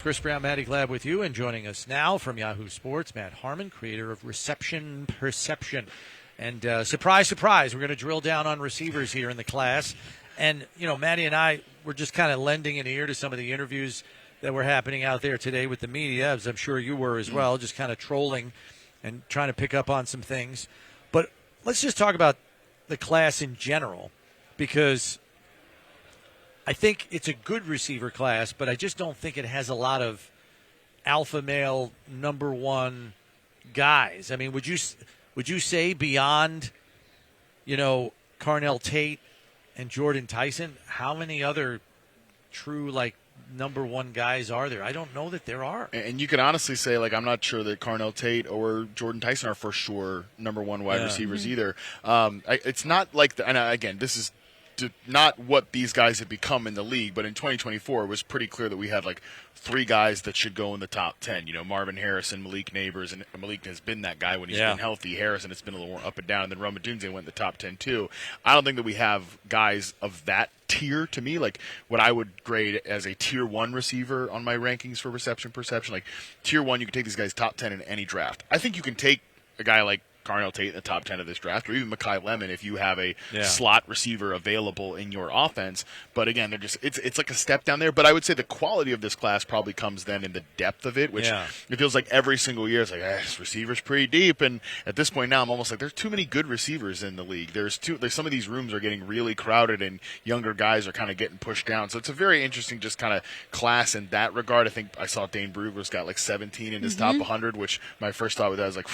Chris Brown, Matty Glad with you, and joining us now from Yahoo Sports, Matt Harmon, creator of Reception Perception. And surprise, surprise, we're going to drill down on receivers here in the class. And, you know, Matty and I were just kind of lending an ear to some of the interviews that were happening out there today with the media, as I'm sure you were as well, just kind of trolling and trying to pick up on some things. But let's just talk about the class in general, because I think it's a good receiver class, but I just don't think it has a lot of alpha male number one guys. I mean, would you say beyond, you know, Carnell Tate and Jordan Tyson, how many other true, like, number one guys are there? I don't know that there are. And you can honestly say, like, I'm not sure that Carnell Tate or Jordan Tyson are for sure number one wide receivers either. It's not like, and again, this is not what these guys have become in the league, but in 2024 it was pretty clear that we had like three guys that should go in the top 10. You know, Marvin Harrison, Malik Neighbors, and Malik has been that guy when he's been healthy. Harrison, it's been a little more up and down, and then Roma Dunze went in the top 10 too. I don't think that we have guys of that tier, to me, like what I would grade as a tier 1 receiver on my rankings for reception perception. Like tier 1, you can take these guys top 10 in any draft. I think you can take a guy like Carnell Tate in the top 10 of this draft, or even Mekhi Lemon if you have a slot receiver available in your offense. But again, they're just it's like a step down there. But I would say the quality of this class probably comes then in the depth of it, which it feels like every single year it's like, this receiver's pretty deep. And at this point now, I'm almost like there's too many good receivers in the league. There's some of these rooms are getting really crowded, and younger guys are kind of getting pushed down. So it's a very interesting just kind of class in that regard. I think I saw Dane Brugler's got like 17 in his top 100, which my first thought with that was like,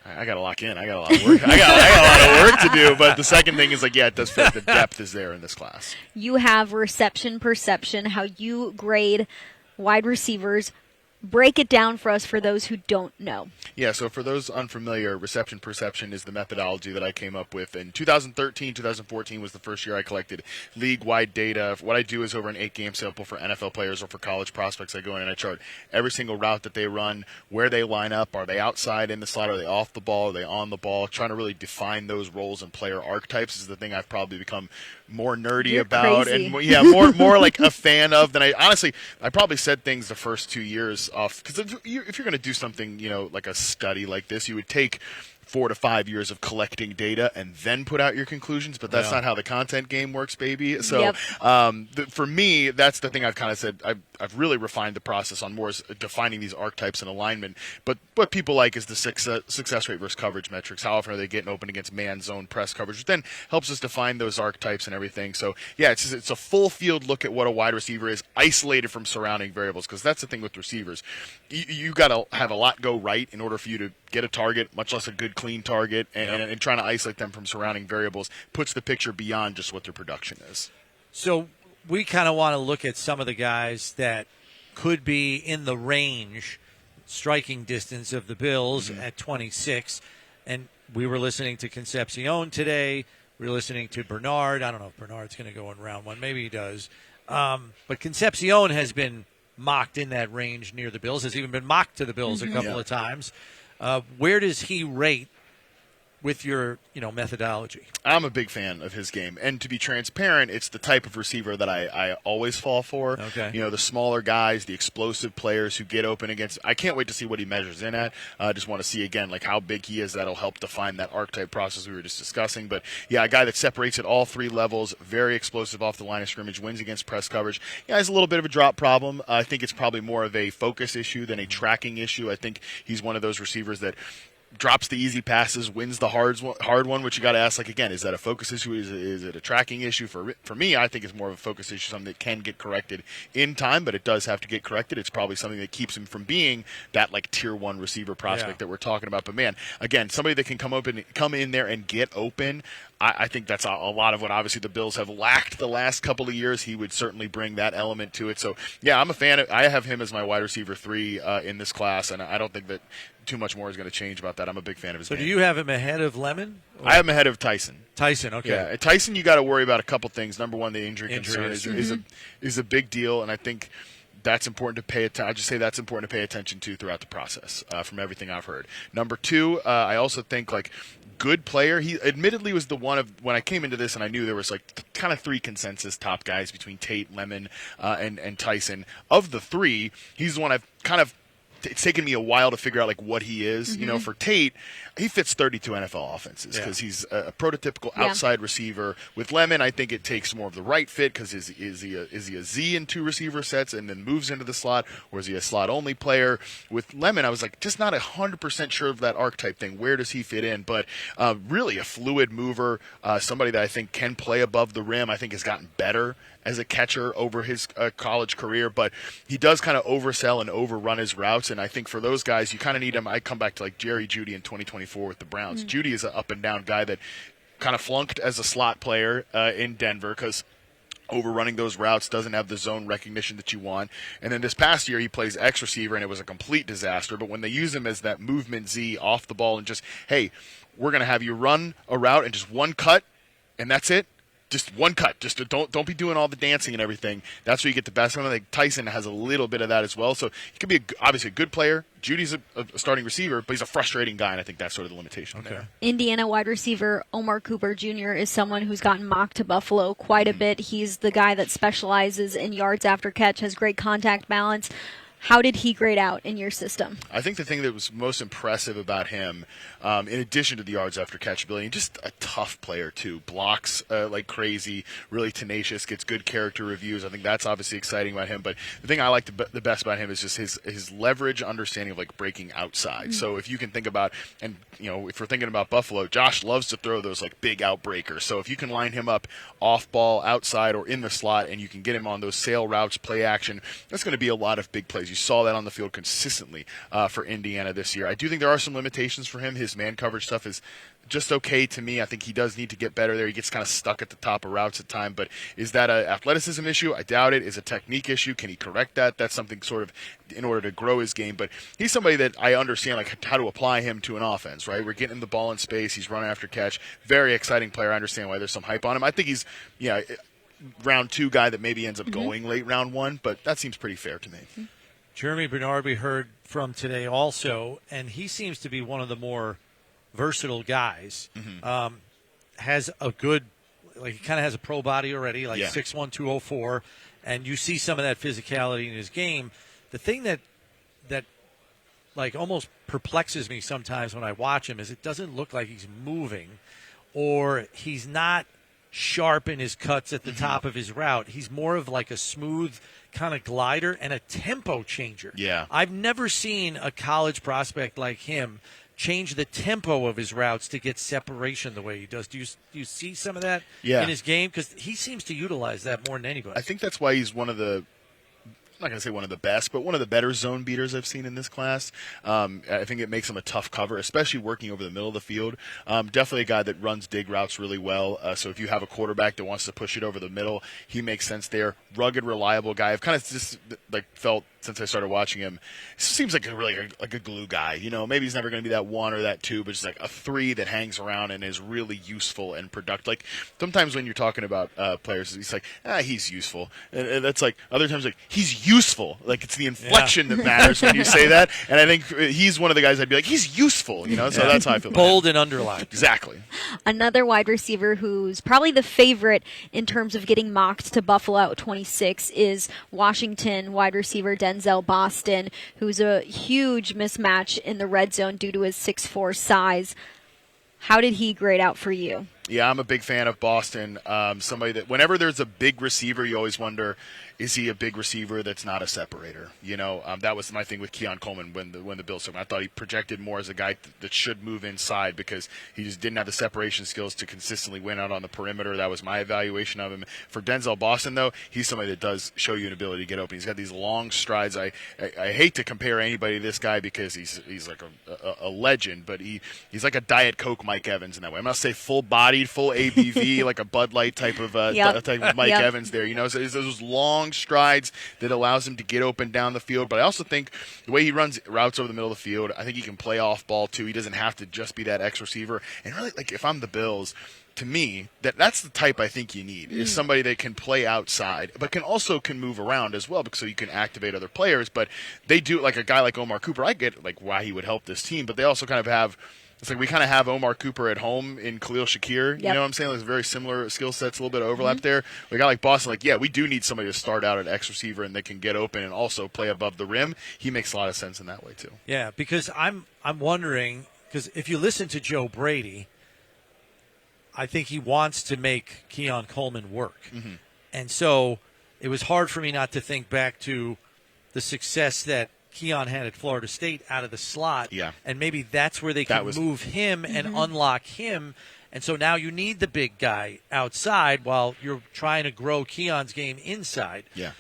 I got to lock in. I got a lot of work. I got a lot of work to do. But the second thing is, like, it does feel like the depth is there in this class. You have reception perception, how you grade wide receivers. Break it down for us for those who don't know. Yeah, so for those unfamiliar, reception perception is the methodology that I came up with. In 2013, 2014 was the first year I collected league-wide data. What I do is over an 8-game sample for NFL players or for college prospects, I go in and I chart every single route that they run, where they line up. Are they outside in the slot? Are they off the ball? Are they on the ball? Trying to really define those roles and player archetypes is the thing I've probably become more nerdy about. Crazy. And more like a fan of than I probably said things the first 2 years off, because if you're going to do something, you know, like a study like this, you would take 4 to 5 years of collecting data and then put out your conclusions, but that's not how the content game works, baby. So for me, that's the thing I've kind of said. I've really refined the process on more is defining these archetypes and alignment. But what people like is the success rate versus coverage metrics. How often are they getting open against man zone press coverage, which then helps us define those archetypes and everything. So, yeah, it's a full field look at what a wide receiver is, isolated from surrounding variables, because that's the thing with receivers. You got to have a lot go right in order for you to get a target, much less a good, clean target, and trying to isolate them from surrounding variables puts the picture beyond just what their production is. So we kind of want to look at some of the guys that could be in the range, striking distance of the Bills at 26. And we were listening to Concepcion today. We were listening to Bernard. I don't know if Bernard's going to go in round one. Maybe he does. But Concepcion has been mocked in that range near the Bills, has even been mocked to the Bills a couple of times. Where does he rate with your, methodology? I'm a big fan of his game. And to be transparent, it's the type of receiver that I always fall for. Okay. The smaller guys, the explosive players who get open against. I can't wait to see what he measures in at. I just want to see, again, like how big he is. That'll help define that archetype process we were just discussing. But, yeah, a guy that separates at all three levels, very explosive off the line of scrimmage, wins against press coverage. Yeah, has a little bit of a drop problem. I think it's probably more of a focus issue than a tracking issue. I think he's one of those receivers that drops the easy passes, wins the hard one, which you got to ask, like, again, is that a focus issue? Is it a tracking issue? For me, I think it's more of a focus issue, something that can get corrected in time, but it does have to get corrected. It's probably something that keeps him from being that, like, tier 1 receiver prospect that we're talking about. But, man, again, somebody that can come in there and get open, I think that's a lot of what obviously the Bills have lacked the last couple of years. He would certainly bring that element to it. So, yeah, I'm a fan. I have him as my wide receiver 3 in this class, and I don't think that too much more is going to change about that. I'm a big fan of his game. So do you have him ahead of Lemon? I have him ahead of Tyson. Tyson, okay. Yeah, Tyson, you got to worry about a couple things. Number one, the injury concern is a big deal, and I think that's important to pay attention. I just say that's important to pay attention to throughout the process from everything I've heard. Number two, I also think, like, good player. He admittedly was the one of, when I came into this and I knew there was like kind of 3 consensus top guys between Tate, Lemon, and Tyson. Of the 3, he's the one I've kind of, it's taken me a while to figure out like what he is. You know, for Tate, he fits 32 NFL offenses because he's a prototypical outside receiver. With Lemon, I think it takes more of the right fit because is he a Z in 2 receiver sets and then moves into the slot, or is he a slot only player? With Lemon, I was like just not 100% sure of that archetype thing. Where does he fit in? But really a fluid mover, somebody that I think can play above the rim. I think has gotten better as a catcher over his college career, but he does kind of oversell and overrun his routes, and I think for those guys, you kind of need him. I come back to like Jerry Jeudy in 2024 with the Browns. Jeudy is an up-and-down guy that kind of flunked as a slot player in Denver because overrunning those routes doesn't have the zone recognition that you want. And then this past year, he plays X receiver, and it was a complete disaster, but when they use him as that movement Z off the ball and just, hey, we're going to have you run a route and just one cut, and that's it. Just one cut. Just don't be doing all the dancing and everything. That's where you get the best. I think Tyson has a little bit of that as well. So he could be obviously a good player. Judy's a starting receiver, but he's a frustrating guy, and I think that's sort of the limitation there. Indiana wide receiver Omar Cooper Jr. is someone who's gotten mocked to Buffalo quite a bit. He's the guy that specializes in yards after catch, has great contact balance. How did he grade out in your system? I think the thing that was most impressive about him, in addition to the yards after catch ability, just a tough player too. Blocks like crazy, really tenacious, gets good character reviews. I think that's obviously exciting about him. But the thing I like the best about him is just his leverage understanding of like breaking outside. So if you can think about, and you know, if we're thinking about Buffalo, Josh loves to throw those like big outbreakers. So if you can line him up off ball, outside, or in the slot, and you can get him on those sail routes, play action, that's going to be a lot of big plays. You saw that on the field consistently for Indiana this year. I do think there are some limitations for him. His man coverage stuff is just okay to me. I think he does need to get better there. He gets kind of stuck at the top of routes at time. But is that an athleticism issue? I doubt it. Is it a technique issue? Can he correct that? That's something sort of in order to grow his game. But he's somebody that I understand like how to apply him to an offense, right? We're getting him the ball in space. He's running after catch. Very exciting player. I understand why there's some hype on him. I think he's, round 2 guy that maybe ends up going late round 1, but that seems pretty fair to me. Jeremy Bernard we heard from today also, and he seems to be one of the more versatile guys. Has a good, like he kind of has a pro body already, like 6'1", 204, and you see some of that physicality in his game. The thing that like almost perplexes me sometimes when I watch him is it doesn't look like he's moving, or he's not sharp in his cuts at the top of his route. He's more of like a smooth kind of glider and a tempo changer. Yeah. I've never seen a college prospect like him change the tempo of his routes to get separation the way he does. Do you see some of that in his game? Because he seems to utilize that more than anybody. I think that's why he's one of the, I'm not going to say one of the best, but one of the better zone beaters I've seen in this class. I think it makes him a tough cover, especially working over the middle of the field. Definitely a guy that runs dig routes really well. So if you have a quarterback that wants to push it over the middle, he makes sense there. Rugged, reliable guy. I've kind of just like felt since I started watching him, seems like a glue guy. You know, maybe he's never going to be that 1 or that 2, but just like a 3 that hangs around and is really useful and productive. Like sometimes when you're talking about players, he's like, he's useful. And that's like other times like he's useful. Like it's the inflection that matters when you say that. And I think he's one of the guys I'd be like, he's useful. You know, so that's how I feel. Bold and underlined. Exactly. Another wide receiver who's probably the favorite in terms of getting mocked to Buffalo at 26 is Washington wide receiver Denzel Boston, who's a huge mismatch in the red zone due to his 6'4" size. How did he grade out for you? Yeah, I'm a big fan of Boston. Somebody that whenever there's a big receiver, you always wonder, is he a big receiver that's not a separator? You know, that was my thing with Keon Coleman when the Bills took him. I thought he projected more as a guy that should move inside because he just didn't have the separation skills to consistently win out on the perimeter. That was my evaluation of him. For Denzel Boston, though, he's somebody that does show you an ability to get open. He's got these long strides. I hate to compare anybody to this guy because he's like a legend, but he's like a Diet Coke Mike Evans in that way. I'm not saying full-bodied, full ABV, like a Bud Light type of Mike Evans there. You know, so there's those long strides that allows him to get open down the field. But I also think the way he runs routes over the middle of the field, I think he can play off ball too. He doesn't have to just be that X receiver. And really, like if I'm the Bills, to me, that's the type I think you need is somebody that can play outside, but can move around as well, because so you can activate other players. But they do, like a guy like Omar Cooper. I get like why he would help this team, but they also kind of have it's like we kind of have Omar Cooper at home in Khalil Shakir. Yep. You know what I'm saying? There's very similar skill sets, a little bit of overlap there. We got like Boston, like, yeah, we do need somebody to start out at X receiver and they can get open and also play above the rim. He makes a lot of sense in that way too. Yeah, because I'm wondering, because if you listen to Joe Brady, I think he wants to make Keon Coleman work. Mm-hmm. And so it was hard for me not to think back to the success that Keon had at Florida State out of the slot. Yeah. And maybe that's where they can move him and unlock him. And so now you need the big guy outside while you're trying to grow Keon's game inside. Yeah.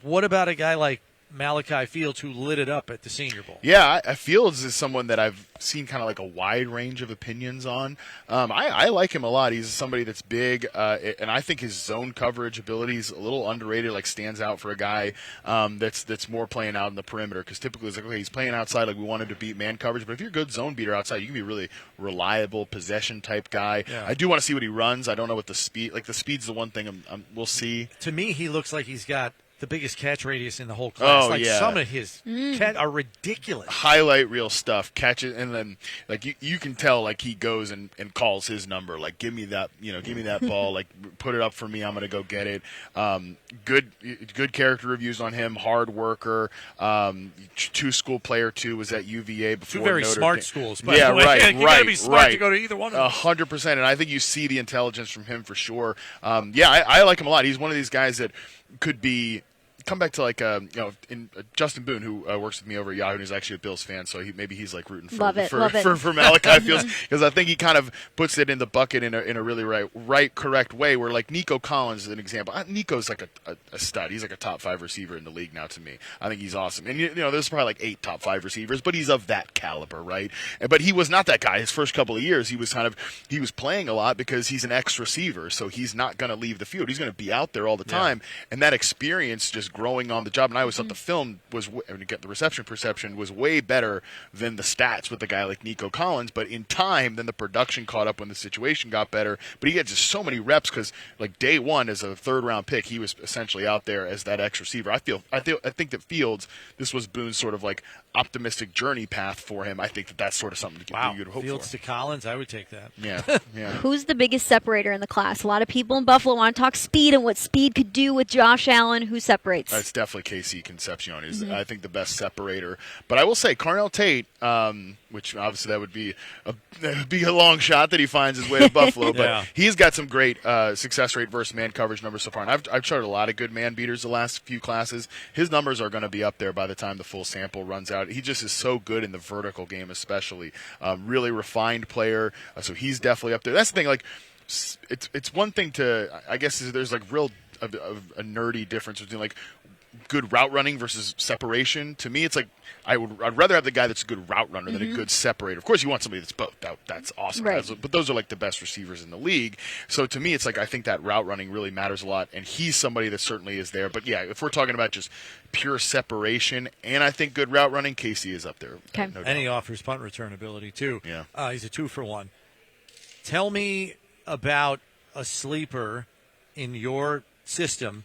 What about a guy like Malachi Fields, who lit it up at the Senior Bowl? Yeah, Fields is someone that I've seen kind of like a wide range of opinions on. I like him a lot. He's somebody that's big, and I think his zone coverage ability is a little underrated, like stands out for a guy that's more playing out in the perimeter, because typically it's like, okay, he's playing outside, like we want him to beat man coverage, but if you're a good zone beater outside, you can be a really reliable possession type guy. Yeah. I do want to see what he runs. I don't know what the speed, like the speed's the one thing we'll see. To me, he looks like he's got the biggest catch radius in the whole class. Some of his are ridiculous. Highlight reel stuff, catch it, and then like you can tell like he goes and calls his number, like give me that ball, like put it up for me, I'm gonna go get it. Good character reviews on him, hard worker. Two school player too, was at UVA before. Two very Notre smart Dame. schools. Yeah, right, you gotta be smart to go to either one of them. 100%, and I think you see the intelligence from him for sure. I like him a lot. He's one of these guys that could be. Come back to like Justin Boone, who works with me over at Yahoo, and he's actually a Bills fan, so maybe he's like rooting for Malachi Fields, because I think he kind of puts it in the bucket in a really correct way. Where like Nico Collins is an example. Nico's like a stud. He's like a top 5 receiver in the league now to me. I think he's awesome, and there's probably like 8 top 5 receivers, but he's of that caliber, right? But he was not that guy. His first couple of years, he was playing a lot because he's an X receiver, so he's not going to leave the field. He's going to be out there all the time, and that experience just growing on the job. And I always thought the film was, the reception perception was way better than the stats with a guy like Nico Collins. But in time, then the production caught up when the situation got better. But he had just so many reps because, like day one as a 3rd round pick, he was essentially out there as that X receiver. I think that Fields, this was Boone's sort of like optimistic journey path for him. I think that's sort of something to hope Fields for. to Collins, I would take that. Yeah. Who's the biggest separator in the class? A lot of people in Buffalo want to talk speed and what speed could do with Josh Allen. Who separates? It's definitely Casey Concepcion. Is I think the best separator. But I will say Carnell Tate, which obviously that would be a long shot that he finds his way to Buffalo. But he's got some great success rate versus man coverage numbers so far. And I've charted a lot of good man beaters the last few classes. His numbers are going to be up there by the time the full sample runs out. He just is so good in the vertical game, especially. Really refined player. So he's definitely up there. That's the thing. Like, it's one thing to, I guess, there's like real a nerdy difference between like good route running versus separation. To me, it's like I'd rather have the guy that's a good route runner than a good separator. Of course, you want somebody that's both. That's awesome. Right. But those are like the best receivers in the league. So to me, it's like I think that route running really matters a lot, and he's somebody that certainly is there. But yeah, if we're talking about just pure separation and I think good route running, Casey is up there. Okay. No doubt. And he offers punt return ability too. Yeah. He's a 2-for-1. Tell me about a sleeper in your system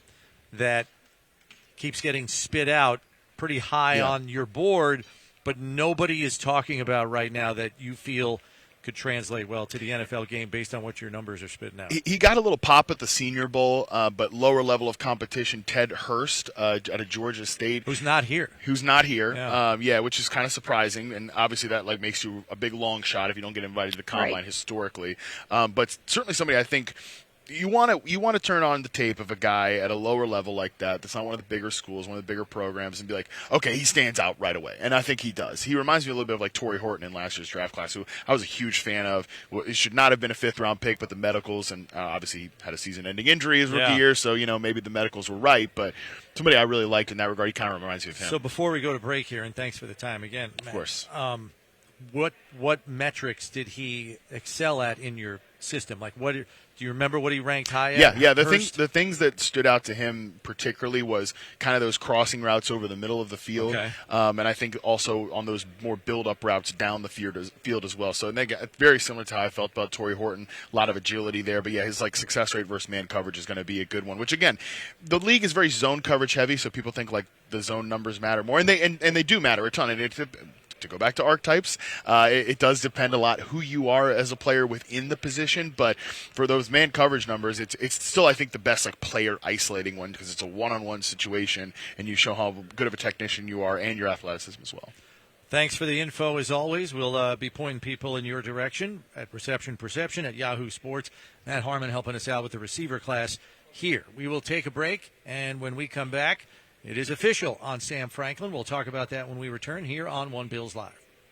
that keeps getting spit out pretty high on your board, but nobody is talking about right now that you feel could translate well to the NFL game based on what your numbers are spitting out. He got a little pop at the Senior Bowl, but lower level of competition, Ted Hurst out of Georgia State. Who's not here. Yeah, which is kind of surprising, and obviously that like makes you a big long shot if you don't get invited to the Combine historically. But certainly somebody I think you want to turn on the tape of a guy at a lower level like that. That's not one of the bigger schools, one of the bigger programs, and be like, okay, he stands out right away. And I think he does. He reminds me a little bit of like Torrey Horton in last year's draft class, who I was a huge fan of. Well, it should not have been a 5th round pick, but the medicals, and obviously he had a season-ending injury his rookie year, so maybe the medicals were right. But somebody I really liked in that regard. He kind of reminds me of him. So before we go to break here, and thanks for the time again, Matt, of course. What metrics did he excel at in your system? Like, do you remember what he ranked high at? Yeah. The things that stood out to him particularly was kind of those crossing routes over the middle of the field, and I think also on those more build-up routes down the field as well. So they got very similar to how I felt about Torrey Horton. A lot of agility there, but yeah, his like success rate versus man coverage is going to be a good one. Which again, the league is very zone coverage heavy, so people think like the zone numbers matter more, and they do matter a ton. And to go back to archetypes, it does depend a lot who you are as a player within the position. But for those man coverage numbers, it's still, I think, the best like player isolating one because it's a one-on-one situation and you show how good of a technician you are and your athleticism as well. Thanks for the info, as always. We'll be pointing people in your direction at Reception Perception at Yahoo Sports. Matt Harmon helping us out with the receiver class here. We will take a break, and when we come back, it is official on Sam Franklin. We'll talk about that when we return here on One Bills Live.